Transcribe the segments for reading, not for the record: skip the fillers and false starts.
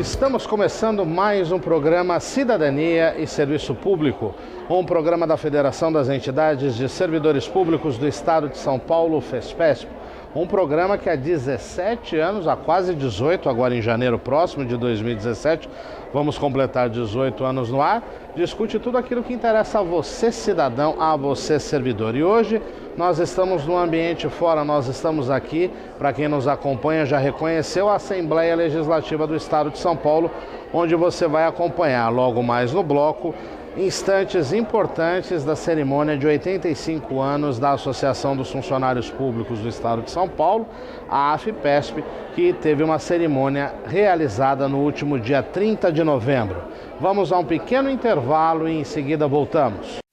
Estamos começando mais um programa Cidadania e Serviço Público, um programa da Federação das Entidades de Servidores Públicos do Estado de São Paulo, FESPESP. Um programa que há 17 anos, há quase 18, agora em janeiro próximo de 2017, vamos completar 18 anos no ar, discute tudo aquilo que interessa a você, cidadão, a você, servidor. E hoje nós estamos num ambiente fora, nós estamos aqui, para quem nos acompanha já reconheceu, a Assembleia Legislativa do Estado de São Paulo, onde você vai acompanhar logo mais no bloco instantes importantes da cerimônia de 85 anos da Associação dos Funcionários Públicos do Estado de São Paulo, a AFPESP, que teve uma cerimônia realizada no último dia 30 de novembro. Vamos a um pequeno intervalo e em seguida voltamos.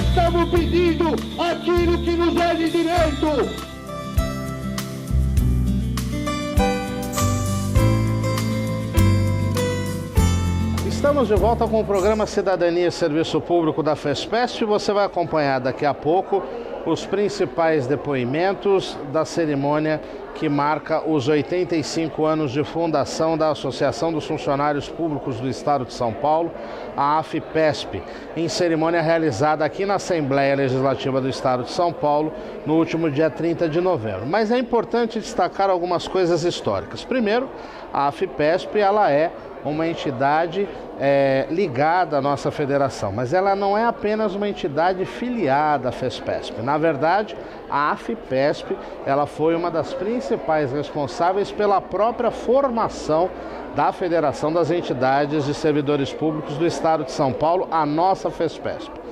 Estamos pedindo aquilo que nos é de direito. Estamos de volta com o programa Cidadania e Serviço Público da FESPESP. Você vai acompanhar daqui a pouco os principais depoimentos da cerimônia que marca os 85 anos de fundação da Associação dos Funcionários Públicos do Estado de São Paulo, a AFPESP, em cerimônia realizada aqui na Assembleia Legislativa do Estado de São Paulo, no último dia 30 de novembro. Mas é importante destacar algumas coisas históricas. Primeiro, a AFPESP, ela é uma entidade ligada à nossa federação, mas ela não é apenas uma entidade filiada à FESPESP. Na verdade, a AFPESP, ela foi uma das principais responsáveis pela própria formação da Federação das Entidades de Servidores Públicos do Estado de São Paulo, a nossa FESPESP.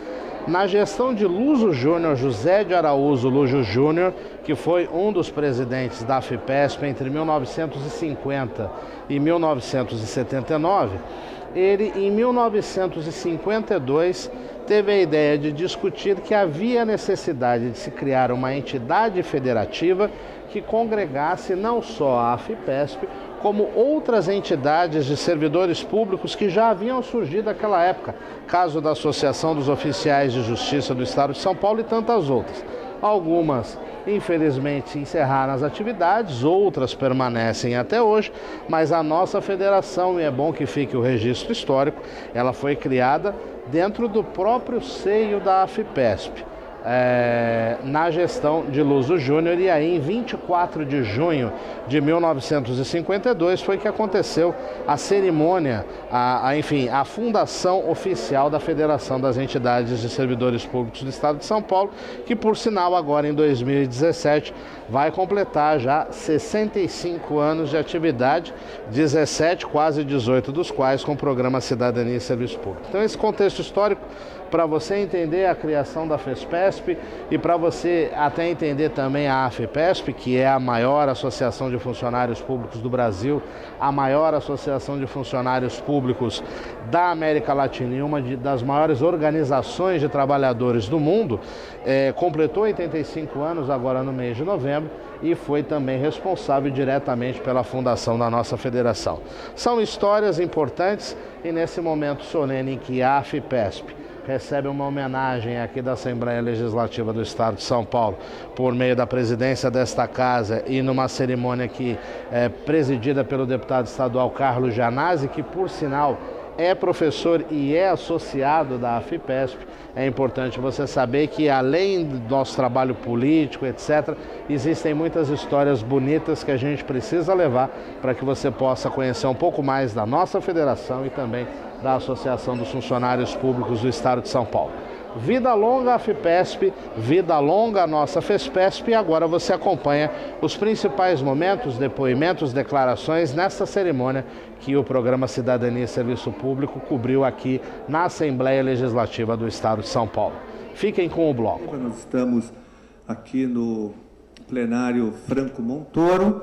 Na gestão de Luso Júnior, José de Araújo Luso Júnior, que foi um dos presidentes da AFPESP entre 1950 e 1979, ele, em 1952, teve a ideia de discutir que havia necessidade de se criar uma entidade federativa que congregasse não só a AFPESP, como outras entidades de servidores públicos que já haviam surgido naquela época, caso da Associação dos Oficiais de Justiça do Estado de São Paulo e tantas outras. Algumas, infelizmente, encerraram as atividades, outras permanecem até hoje, mas a nossa federação, e é bom que fique o registro histórico, ela foi criada dentro do próprio seio da AFPESP. Na gestão de Luso Júnior, e aí em 24 de junho de 1952 foi que aconteceu a cerimônia, a fundação oficial da Federação das Entidades de Servidores Públicos do Estado de São Paulo, que por sinal agora em 2017 vai completar já 65 anos de atividade, 17, quase 18 dos quais com o programa Cidadania e Serviço Público. Então esse contexto histórico, para você entender a criação da FESPESP e para você até entender também a AFPESP, que é a maior associação de funcionários públicos do Brasil, a maior associação de funcionários públicos da América Latina e uma das maiores organizações de trabalhadores do mundo, completou 85 anos agora no mês de novembro e foi também responsável diretamente pela fundação da nossa federação. São histórias importantes e nesse momento solene em que a AFPESP recebe uma homenagem aqui da Assembleia Legislativa do Estado de São Paulo, por meio da presidência desta casa e numa cerimônia que é presidida pelo deputado estadual Carlos Gianazzi, que por sinal é professor e é associado da AFPESP. É importante você saber que além do nosso trabalho político, etc., existem muitas histórias bonitas que a gente precisa levar para que você possa conhecer um pouco mais da nossa federação e também da Associação dos Funcionários Públicos do Estado de São Paulo. Vida longa AFPESP, vida longa a nossa FESPESP, e agora você acompanha os principais momentos, depoimentos, declarações nesta cerimônia que o programa Cidadania e Serviço Público cobriu aqui na Assembleia Legislativa do Estado de São Paulo. Fiquem com o bloco. Nós estamos aqui no plenário Franco Montoro,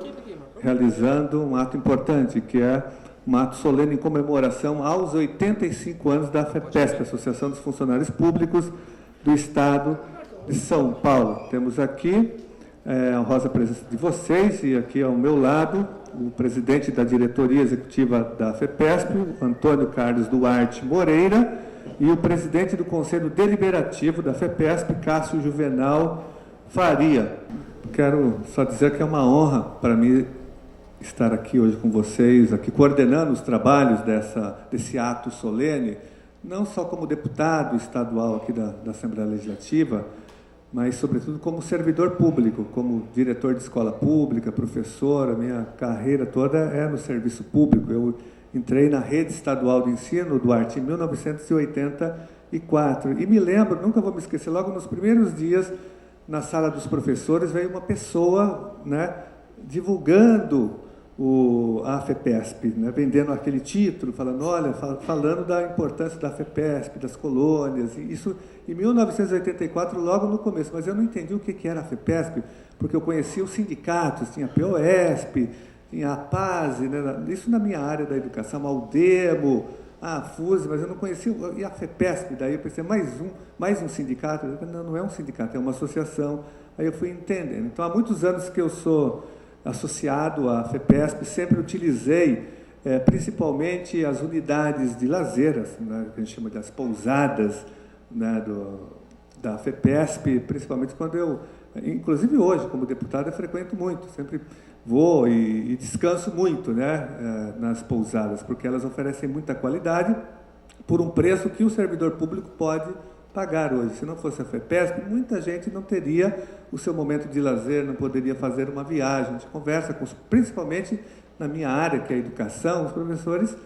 realizando um ato importante, que é um ato solene em comemoração aos 85 anos da AFEPESP, Associação dos Funcionários Públicos do Estado de São Paulo. Temos aqui a honrosa presença de vocês e aqui ao meu lado o presidente da diretoria executiva da AFEPESP, Antônio Carlos Duarte Moreira, e o presidente do Conselho Deliberativo da AFEPESP, Cássio Juvenal Faria. Quero só dizer que é uma honra para mim estar aqui hoje com vocês, aqui coordenando os trabalhos desse ato solene, não só como deputado estadual aqui da Assembleia Legislativa, mas, sobretudo, como servidor público, como diretor de escola pública, professor. A minha carreira toda é no serviço público. Eu entrei na rede estadual de ensino, Duarte, em 1984. E me lembro, nunca vou me esquecer, logo nos primeiros dias, na sala dos professores, veio uma pessoa, né, divulgando a AFEPESP, né, vendendo aquele título, falando, olha, falando da importância da AFEPESP, das colônias, e isso em 1984, logo no começo, mas eu não entendi o que era a AFEPESP, porque eu conhecia os sindicatos, tinha a POSP, tinha a APASE, né, isso na minha área da educação, a UDEMO, a FUSE, mas eu não conhecia, e a AFEPESP, daí eu pensei, mais um sindicato? Não é um sindicato, é uma associação, aí eu fui entendendo. Então, há muitos anos que eu sou associado à AFEPESP, sempre utilizei principalmente as unidades de lazer, assim, né, que a gente chama de as pousadas, né, da AFEPESP, principalmente quando eu, inclusive hoje, como deputado, eu frequento muito, sempre vou e descanso muito, né, nas pousadas, porque elas oferecem muita qualidade por um preço que o servidor público pode pagar hoje. Se não fosse a AFEPESP, muita gente não teria o seu momento de lazer, não poderia fazer uma viagem. A gente conversa com, principalmente na minha área, que é a educação, os professores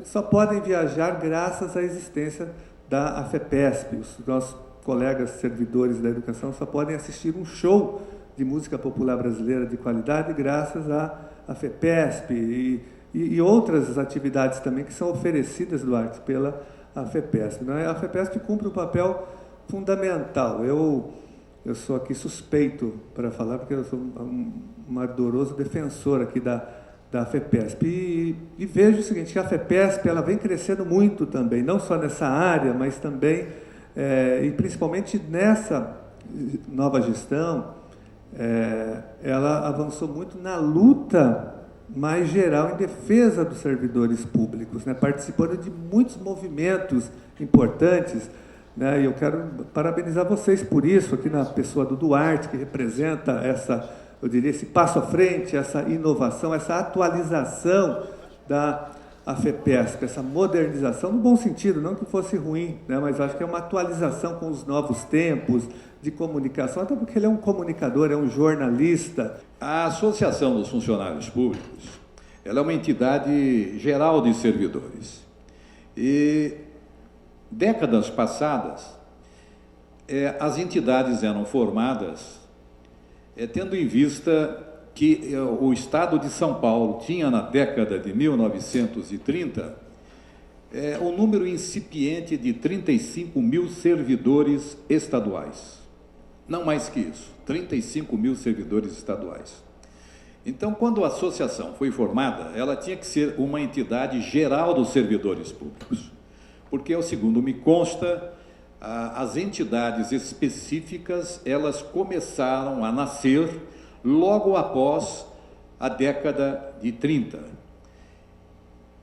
só podem viajar graças à existência da AFEPESP. Os nossos colegas servidores da educação só podem assistir um show de música popular brasileira de qualidade graças à AFEPESP e outras atividades também que são oferecidas, Duarte, pela AFEPESP. A AFEPESP cumpre um papel fundamental. Eu sou aqui suspeito para falar, porque eu sou um ardoroso defensor aqui da AFEPESP. E vejo o seguinte, que a AFEPESP ela vem crescendo muito também, não só nessa área, mas também, e principalmente nessa nova gestão, ela avançou muito na luta mais geral em defesa dos servidores públicos, né, participando de muitos movimentos importantes, né, e eu quero parabenizar vocês por isso, aqui na pessoa do Duarte, que representa eu diria, esse passo à frente, essa inovação, essa atualização da AFEPESP, essa modernização, no bom sentido, não que fosse ruim, né, mas acho que é uma atualização com os novos tempos de comunicação, até porque ele é um comunicador, é um jornalista. A Associação dos Funcionários Públicos, ela é uma entidade geral de servidores. E, décadas passadas, as entidades eram formadas tendo em vista que o Estado de São Paulo tinha, na década de 1930, um número incipiente de 35 mil servidores estaduais. Não mais que isso, 35 mil servidores estaduais. Então, quando a associação foi formada, ela tinha que ser uma entidade geral dos servidores públicos, porque, segundo me consta, as entidades específicas, elas começaram a nascer logo após a década de 30.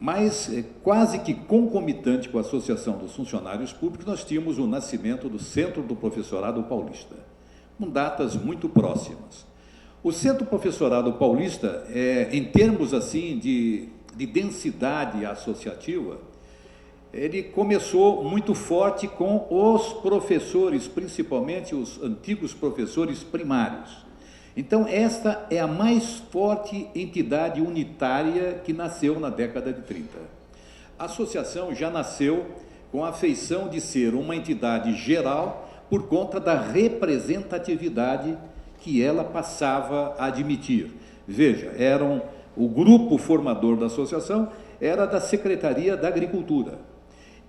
Mas, quase que concomitante com a Associação dos Funcionários Públicos, nós tínhamos o nascimento do Centro do Professorado Paulista, com datas muito próximas. O Centro Professorado Paulista, em termos assim de densidade associativa, ele começou muito forte com os professores, principalmente os antigos professores primários. Então, esta é a mais forte entidade unitária que nasceu na década de 30. A associação já nasceu com a feição de ser uma entidade geral por conta da representatividade que ela passava a admitir. Veja, o grupo formador da associação era da Secretaria da Agricultura.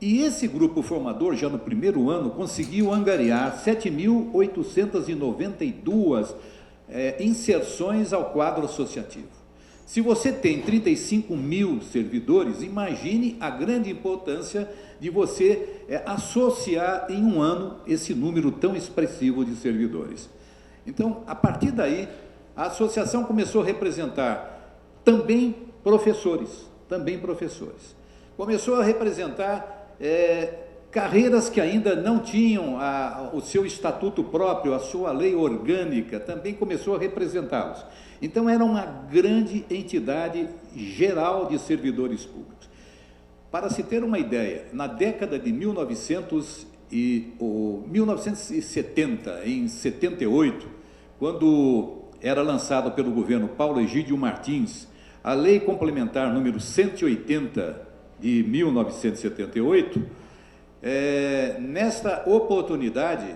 E esse grupo formador, já no primeiro ano, conseguiu angariar 7.892 inserções ao quadro associativo. Se você tem 35 mil servidores, imagine a grande importância de você associar em um ano esse número tão expressivo de servidores. Então, a partir daí, a associação começou a representar também professores. Começou a representar carreiras que ainda não tinham o seu estatuto próprio, a sua lei orgânica, também começou a representá-los. Então, era uma grande entidade geral de servidores públicos. Para se ter uma ideia, na década de 1970, em 78, quando era lançado pelo governo Paulo Egídio Martins a Lei Complementar número 180 de 1978, nesta oportunidade,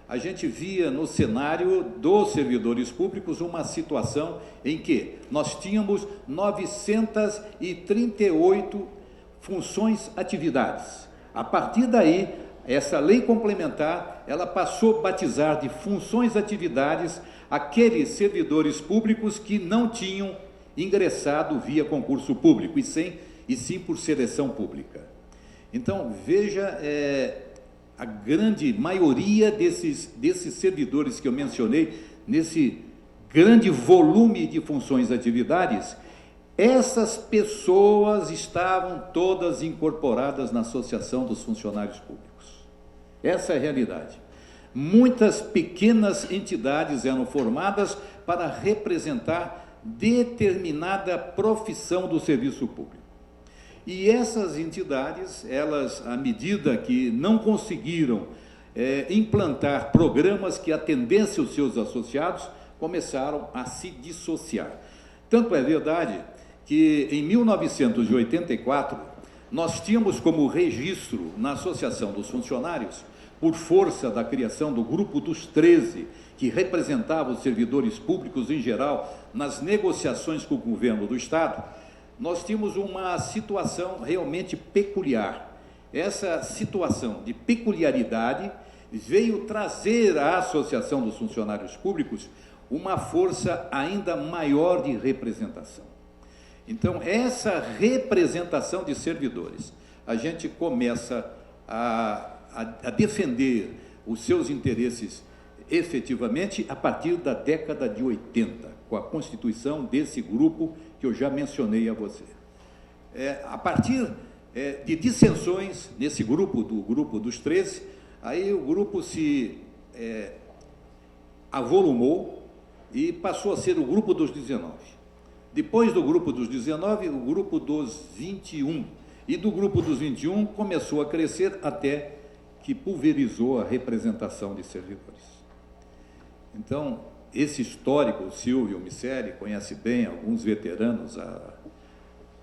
a gente via no cenário dos servidores públicos uma situação em que nós tínhamos 938 funções, atividades. A partir daí, essa lei complementar, ela passou a batizar de funções, atividades, aqueles servidores públicos que não tinham ingressado via concurso público, e sim por seleção pública. Então, veja, a grande maioria desses servidores que eu mencionei, nesse grande volume de funções e atividades, essas pessoas estavam todas incorporadas na Associação dos Funcionários Públicos. Essa é a realidade. Muitas pequenas entidades eram formadas para representar determinada profissão do serviço público. E essas entidades, elas, à medida que não conseguiram implantar programas que atendessem os seus associados, começaram a se dissociar. Tanto é verdade que, em 1984, nós tínhamos como registro na Associação dos Funcionários, por força da criação do Grupo dos 13, que representava os servidores públicos em geral nas negociações com o governo do Estado, nós tínhamos uma situação realmente peculiar. Essa situação de peculiaridade veio trazer à Associação dos Funcionários Públicos uma força ainda maior de representação. Então, essa representação de servidores, a gente começa a defender os seus interesses efetivamente a partir da década de 80, com a constituição desse grupo que eu já mencionei a você. A partir de dissensões nesse grupo, do grupo dos 13, aí o grupo se avolumou e passou a ser o grupo dos 19. Depois do grupo dos 19, o grupo dos 21. E do grupo dos 21 começou a crescer até que pulverizou a representação de servidores. Então, esse histórico, o Silvio Miceli conhece bem, alguns veteranos,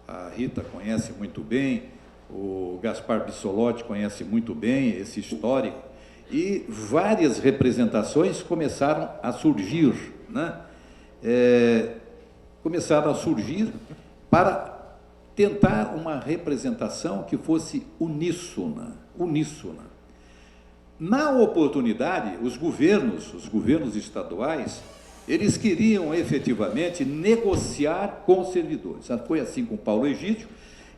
a Rita conhece muito bem, o Gaspar Bissolotti conhece muito bem esse histórico, e várias representações começaram a surgir, né? Começaram a surgir para tentar uma representação que fosse uníssona. Na oportunidade, os governos estaduais, eles queriam efetivamente negociar com os servidores. Foi assim com Paulo Egídio,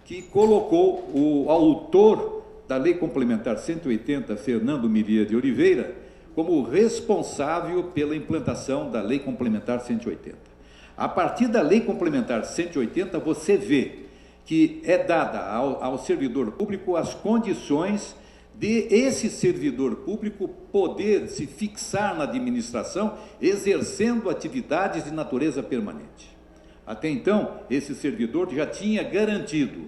que colocou o autor da Lei Complementar 180, Fernando Miria de Oliveira, como responsável pela implantação da Lei Complementar 180. A partir da Lei Complementar 180, você vê que é dada ao servidor público as condições de esse servidor público poder se fixar na administração, exercendo atividades de natureza permanente. Até então, esse servidor já tinha garantido,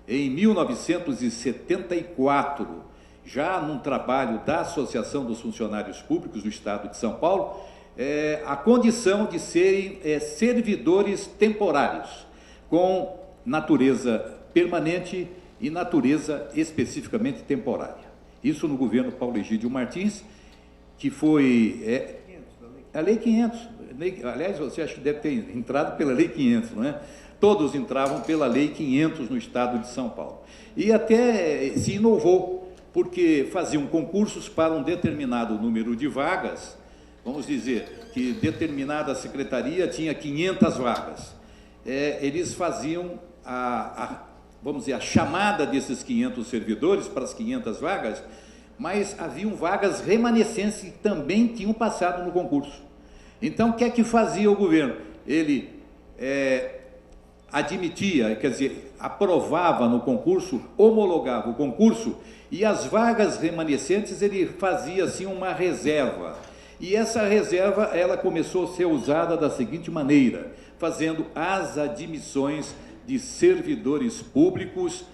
em 1974, já num trabalho da Associação dos Funcionários Públicos do Estado de São Paulo, a condição de serem servidores temporários, com natureza permanente e natureza especificamente temporária. Isso no governo Paulo Egídio Martins, que foi a Lei 500. Aliás, você acha que deve ter entrado pela Lei 500, não é? Todos entravam pela Lei 500 no estado de São Paulo. E até se inovou, porque faziam concursos para um determinado número de vagas. Vamos dizer que determinada secretaria tinha 500 vagas. eles faziam vamos dizer, a chamada desses 500 servidores para as 500 vagas, mas haviam vagas remanescentes que também tinham passado no concurso. Então, o que é que fazia o governo? Ele admitia, quer dizer, aprovava no concurso, homologava o concurso, e as vagas remanescentes ele fazia assim uma reserva. E essa reserva ela começou a ser usada da seguinte maneira, fazendo as admissões de servidores públicos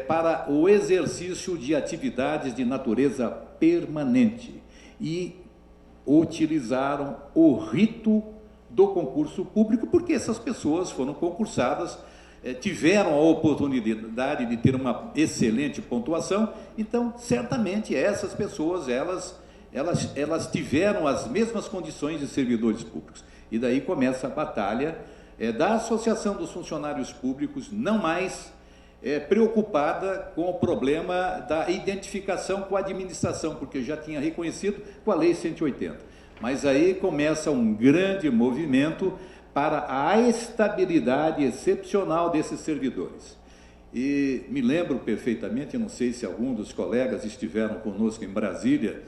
para o exercício de atividades de natureza permanente. E utilizaram o rito do concurso público, porque essas pessoas foram concursadas, tiveram a oportunidade de ter uma excelente pontuação, então, certamente, essas pessoas, elas tiveram as mesmas condições de servidores públicos. E daí começa a batalha da Associação dos Funcionários Públicos, não mais preocupada com o problema da identificação com a administração, porque já tinha reconhecido com a Lei 180. Mas aí começa um grande movimento para a estabilidade excepcional desses servidores. E me lembro perfeitamente, não sei se algum dos colegas estiveram conosco em Brasília,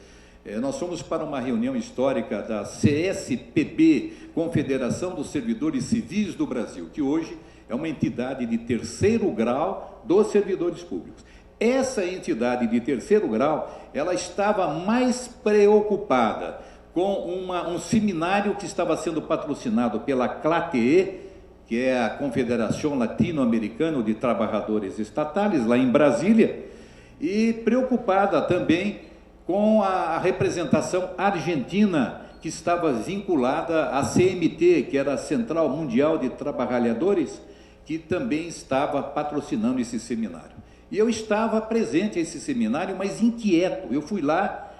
nós fomos para uma reunião histórica da CSPB, Confederação dos Servidores Civis do Brasil, que hoje é uma entidade de terceiro grau dos servidores públicos. Essa entidade de terceiro grau, ela estava mais preocupada com um seminário que estava sendo patrocinado pela CLATE, que é a Confederação Latino-Americana de Trabalhadores Estatais, lá em Brasília, e preocupada também com a representação argentina, que estava vinculada à CMT, que era a Central Mundial de Trabalhadores, que também estava patrocinando esse seminário. E eu estava presente a esse seminário, mas inquieto. Eu fui lá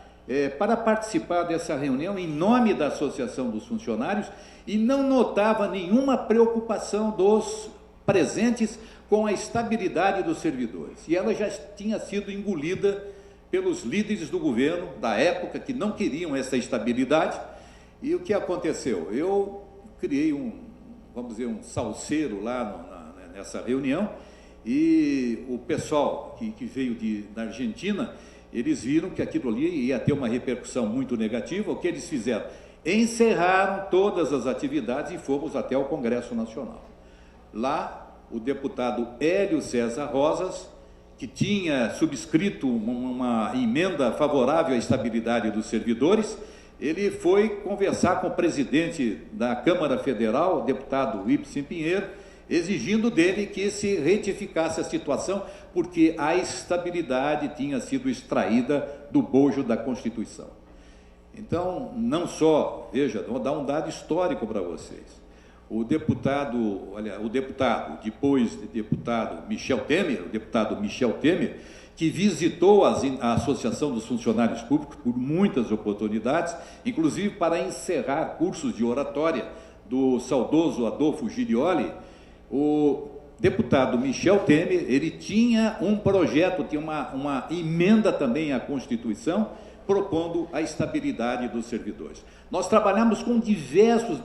para participar dessa reunião em nome da Associação dos Funcionários e não notava nenhuma preocupação dos presentes com a estabilidade dos servidores. E ela já tinha sido engolida pelos líderes do governo da época, que não queriam essa estabilidade. E o que aconteceu? Eu criei vamos dizer, um salseiro lá nessa reunião, e o pessoal que veio da Argentina, eles viram que aquilo ali ia ter uma repercussão muito negativa. O que eles fizeram? Encerraram todas as atividades e fomos até o Congresso Nacional. Lá, o deputado Hélio César Rosas, que tinha subscrito uma emenda favorável à estabilidade dos servidores, ele foi conversar com o presidente da Câmara Federal, o deputado Ibsen Pinheiro, exigindo dele que se retificasse a situação, porque a estabilidade tinha sido extraída do bojo da Constituição. Então, não só, veja, vou dar um dado histórico para vocês. O deputado, depois de deputado Michel Temer, que visitou a Associação dos Funcionários Públicos por muitas oportunidades, inclusive para encerrar cursos de oratória do saudoso Adolfo Girioli. O deputado Michel Temer, ele tinha um projeto, tinha uma emenda também à Constituição, propondo a estabilidade dos servidores. Nós trabalhamos com diversos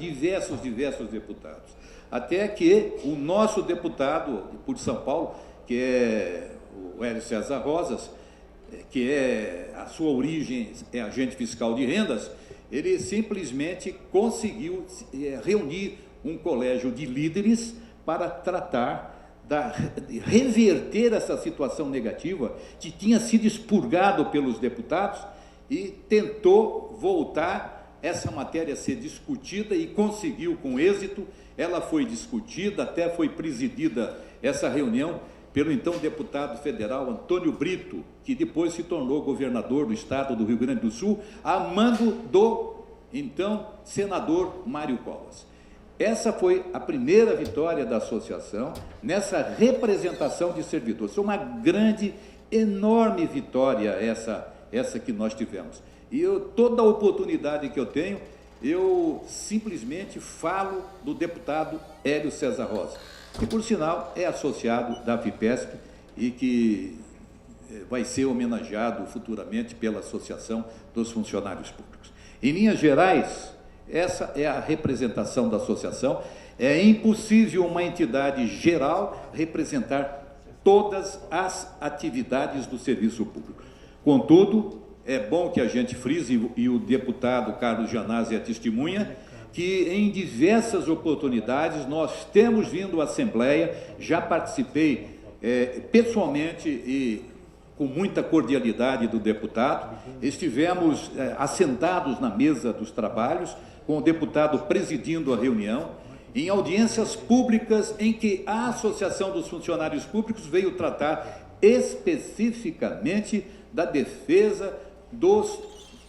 deputados, até que o nosso deputado por São Paulo, que é o Hélio César Rosas, que a sua origem é agente fiscal de rendas, ele simplesmente conseguiu reunir um colégio de líderes para tratar de reverter essa situação negativa que tinha sido expurgado pelos deputados, e tentou voltar essa matéria a ser discutida e conseguiu com êxito. Ela foi discutida, até foi presidida essa reunião pelo então deputado federal Antônio Brito, que depois se tornou governador do estado do Rio Grande do Sul, a mando do então senador Mário Covas. Essa foi a primeira vitória da associação nessa representação de servidores. Foi uma grande, enorme vitória essa que nós tivemos. E toda a oportunidade que eu tenho, eu simplesmente falo do deputado Hélio César Rosa, que, por sinal, é associado da FIPESP e que vai ser homenageado futuramente pela Associação dos Funcionários Públicos. Em linhas gerais, essa é a representação da associação, É impossível uma entidade geral representar todas as atividades do serviço público. Contudo, é bom que a gente frise, e o deputado Carlos Gianazzi é testemunha, que em diversas oportunidades nós temos vindo à Assembleia, já participei pessoalmente e com muita cordialidade do deputado, estivemos assentados na mesa dos trabalhos, com o deputado presidindo a reunião, em audiências públicas em que a Associação dos Funcionários Públicos veio tratar especificamente da defesa dos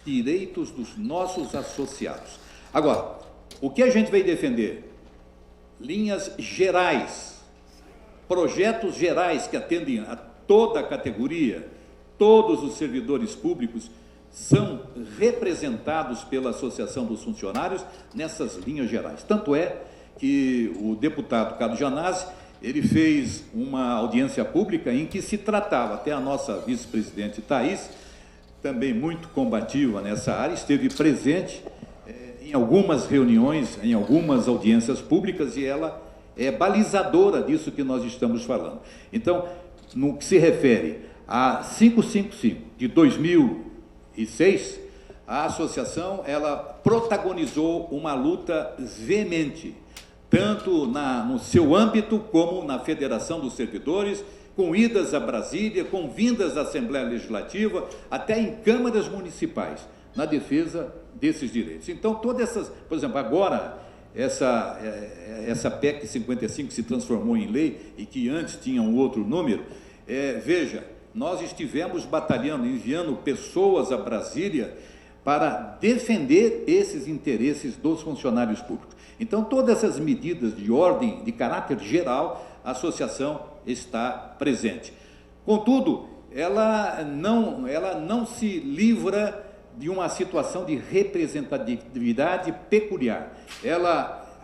direitos dos nossos associados. Agora, o que a gente veio defender? Linhas gerais, projetos gerais que atendem a toda a categoria, todos os servidores públicos são representados pela Associação dos Funcionários nessas linhas gerais. Tanto é que o deputado Carlos Gianazzi, ele fez uma audiência pública em que se tratava, até a nossa vice-presidente Thaís, também muito combativa nessa área, esteve presente em algumas reuniões, em algumas audiências públicas, e ela é balizadora disso que nós estamos falando. Então, no que se refere a 555 de 2006, a associação ela protagonizou uma luta veemente, tanto no seu âmbito como na Federação dos Servidores, com idas a Brasília, com vindas à Assembleia Legislativa, até em câmaras municipais, na defesa desses direitos. Então, todas essas, por exemplo, agora, essa PEC 55 se transformou em lei e que antes tinha um outro número, veja, nós estivemos batalhando, enviando pessoas a Brasília para defender esses interesses dos funcionários públicos. Então, todas essas medidas de ordem, de caráter geral, a associação está presente. Contudo, ela não se livra de uma situação de representatividade peculiar.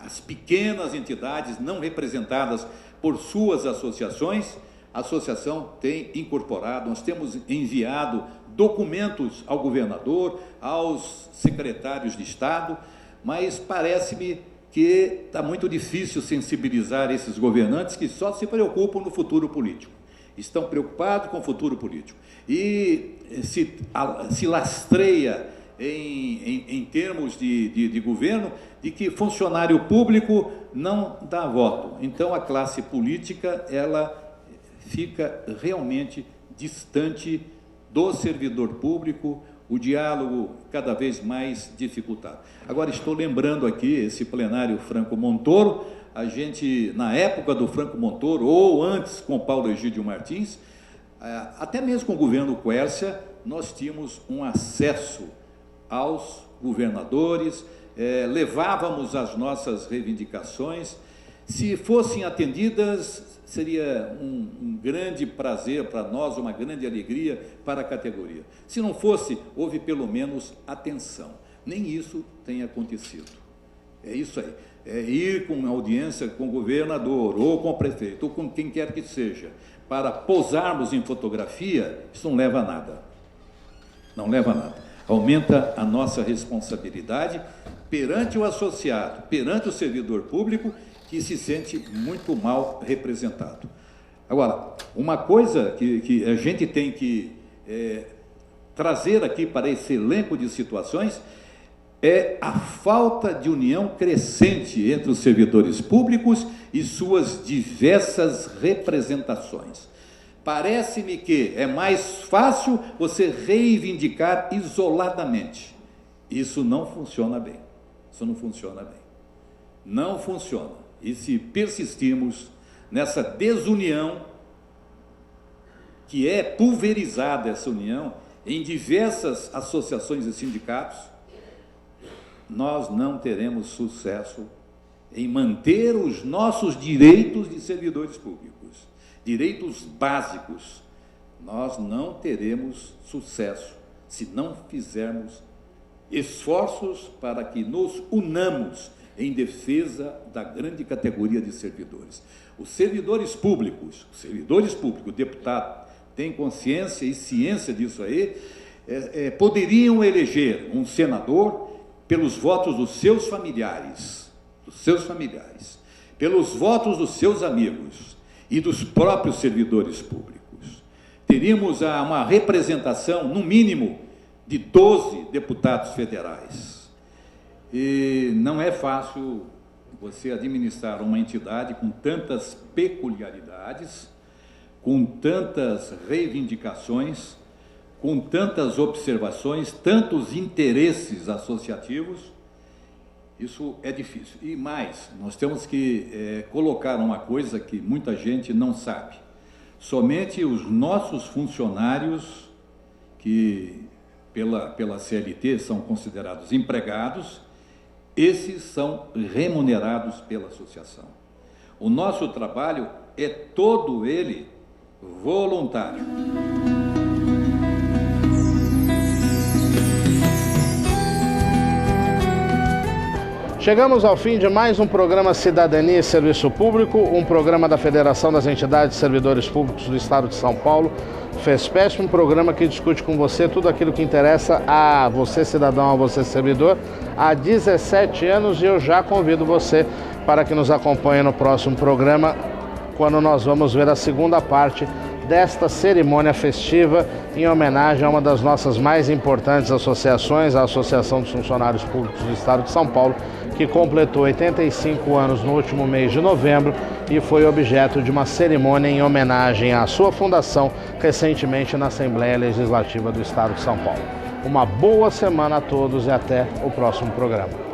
As pequenas entidades não representadas por suas associações, a associação tem incorporado, nós temos enviado documentos ao governador, aos secretários de Estado, mas parece-me que está muito difícil sensibilizar esses governantes que só se preocupam no futuro político. Estão preocupados com o futuro político. E se lastreia em termos de governo de que funcionário público não dá voto. Então, a classe política, ela fica realmente distante do servidor público, o diálogo cada vez mais dificultado. Agora, estou lembrando aqui esse plenário Franco Montoro, a gente, na época do Franco Montoro, ou antes com Paulo Egídio Martins, até mesmo com o governo Quércia, nós tínhamos um acesso aos governadores, levávamos as nossas reivindicações, se fossem atendidas, seria um grande prazer para nós, uma grande alegria para a categoria. Se não fosse, houve pelo menos atenção. Nem isso tem acontecido. É isso aí. É ir com audiência com o governador, ou com o prefeito, ou com quem quer que seja, para posarmos em fotografia, isso não leva a nada. Não leva a nada. Aumenta a nossa responsabilidade perante o associado, perante o servidor público, que se sente muito mal representado. Agora, uma coisa que a gente tem que trazer aqui para esse elenco de situações é a falta de união crescente entre os servidores públicos e suas diversas representações. Parece-me que é mais fácil você reivindicar isoladamente. Isso não funciona bem. Isso não funciona bem. Não funciona. E se persistirmos nessa desunião, que é pulverizada essa união, em diversas associações e sindicatos, nós não teremos sucesso em manter os nossos direitos de servidores públicos, direitos básicos. Nós não teremos sucesso se não fizermos esforços para que nos unamos em defesa da grande categoria de servidores. Os servidores públicos, o deputado tem consciência e ciência disso aí, poderiam eleger um senador pelos votos dos seus familiares, pelos votos dos seus amigos e dos próprios servidores públicos, teríamos uma representação, no mínimo, de 12 deputados federais. E não é fácil você administrar uma entidade com tantas peculiaridades, com tantas reivindicações, com tantas observações, tantos interesses associativos. Isso é difícil. E mais, nós temos que colocar uma coisa que muita gente não sabe. Somente os nossos funcionários, que pela CLT são considerados empregados, esses são remunerados pela associação. O nosso trabalho é todo ele voluntário. Chegamos ao fim de mais um programa Cidadania e Serviço Público, um programa da Federação das Entidades de Servidores Públicos do Estado de São Paulo, FESPESP, um programa que discute com você tudo aquilo que interessa a você, cidadão, a você, servidor, há 17 anos, e eu já convido você para que nos acompanhe no próximo programa, quando nós vamos ver a segunda parte desta cerimônia festiva em homenagem a uma das nossas mais importantes associações, a Associação dos Funcionários Públicos do Estado de São Paulo, que completou 85 anos no último mês de novembro e foi objeto de uma cerimônia em homenagem à sua fundação recentemente na Assembleia Legislativa do Estado de São Paulo. Uma boa semana a todos e até o próximo programa.